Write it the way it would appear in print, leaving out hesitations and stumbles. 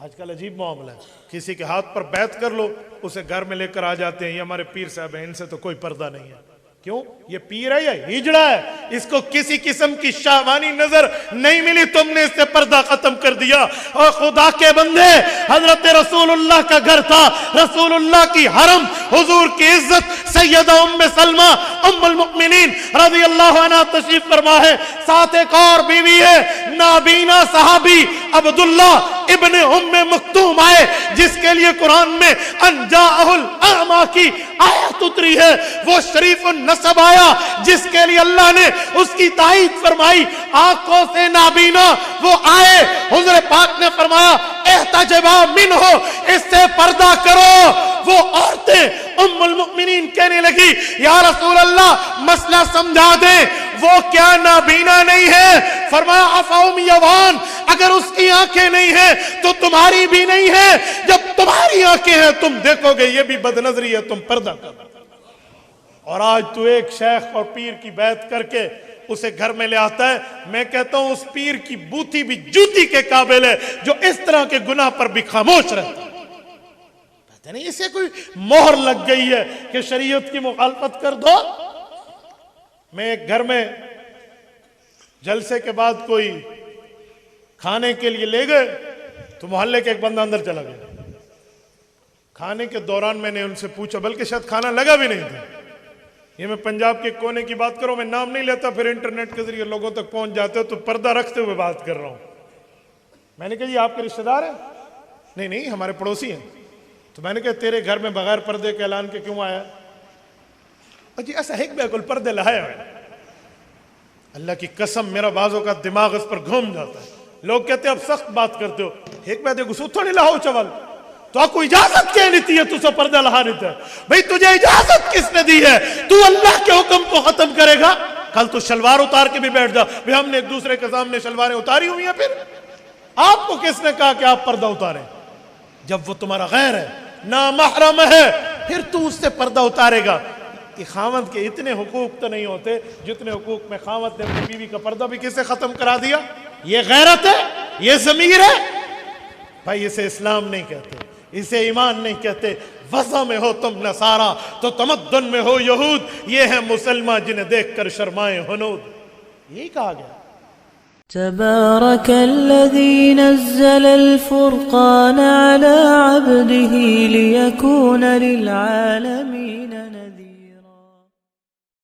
آج کل عجیب معاملہ ہے، کسی کے ہاتھ پر بیعت کر لو اسے گھر میں لے کر آ جاتے ہیں، یہ ہمارے پیر صاحب ہیں، ان سے تو کوئی پردہ نہیں ہے۔ کیوں؟ یہ پیر ہے یا ہجڑا ہے؟ اس کو کسی قسم کی شاہوانی نظر نہیں ملی، تم نے اس سے پردہ ختم کر دیا۔ اور خدا کے بندے، حضرت رسول اللہ کا گھر تھا، رسول اللہ کی حرم، حضور کی عزت سیدہ ام سلمہ ام المؤمنین رضی اللہ عنہ تشریف فرما ہے، ساتھ ایک اور بیوی ہے، نابینا صحابی عبداللہ ابن ام مکتوم آئے، جس کے لیے قرآن میں ان جاءہ الاعمی کی آیت اتری ہے، وہ شریف النسب آیا جس کے لیے اللہ نے اس کی تائید فرمائی، آنکھوں سے نابینا وہ آئے، حضور پاک نے فرمایا احتجبا منہ، اس سے پردہ کرو۔ وہ عورتیں ام المؤمنین کہنے لگی یا رسول اللہ مسئلہ سمجھا دیں، وہ کیا نابینا نہیں ہے؟ فرمایا افہم یوان، اگر اس کی آنکھیں نہیں ہیں تو تمہاری بھی نہیں ہے، جب تمہاری آنکھیں ہیں تم دیکھو گے یہ بھی بدنظری ہے، تم پردہ کرو۔ اور آج تو ایک شیخ اور پیر کی بیعت کر کے اسے گھر میں لے آتا ہے، میں کہتا ہوں اس پیر کی بوتھی بھی جوتی کے قابل ہے جو اس طرح کے گناہ پر بھی خاموش رہتا ہے۔ کہتے نہیں اسے کوئی مہر لگ گئی ہے کہ شریعت کی مخالفت کر دو۔ میں ایک گھر میں جلسے کے بعد کوئی کھانے کے لیے لے گئے تو محلے کے ایک بندہ اندر چلا گیا۔ کھانے کے دوران میں نے ان سے پوچھا، بلکہ شاید کھانا لگا بھی نہیں تھا، یہ میں پنجاب کے کونے کی بات کروں، میں نام نہیں لیتا، پھر انٹرنیٹ کے ذریعے لوگوں تک پہنچ جاتے ہو تو پردہ رکھتے ہوئے بات کر رہا ہوں۔ میں نے کہا یہ آپ کے رشتہ دار ہیں؟ نہیں ہمارے پڑوسی ہیں۔ تو میں نے کہا تیرے گھر میں بغیر پردے کے اعلان کے کیوں آیا؟ جی ایسا ایک بیکل پردے لہایا ہے۔ اللہ کی قسم میرا بعضوں کا دماغ اس پر گھوم جاتا ہے، لوگ کہتے ہیں اب سخت بات کرتے ہو، ایک بیدے گسو تھوڑی لاؤ چول، تو آپ کو اجازت کیا نہیں ہے تو سب پردہ لہا نہیں تھا؟ بھئی تجھے اجازت کس نے دی ہے؟ تو اللہ کے حکم کو ختم کرے گا؟ کل تو شلوار اتار کے بھی بیٹھ جا، بھئی ہم نے ایک دوسرے کے سامنے شلواریں اتاری ہوئی ہیں، پھر آپ کو کس نے کہا کہ آپ پردہ اتاریں؟ جب وہ تمہارا غیر ہے، نامحرم ہے، پھر تو اس سے پردہ اتارے گا۔ کہ خاوند کے اتنے حقوق تو نہیں ہوتے جتنے حقوق میں خاوند نے اپنی بیوی کا پردہ بھی کس سے ختم کرا دیا۔ یہ غیرت ہے، یہ ضمیر ہے بھائی، اسے اسلام نہیں کہتے، اسے ایمان نہیں کہتے۔ وضع میں ہو تم نصارہ تو تمدن میں ہو یہود، یہ ہیں مسلمہ جنہیں دیکھ کر شرمائے ہنود، یہی کہا گیا۔ تبارك الذي نزل الفرقان على عبده ليكون للعالمين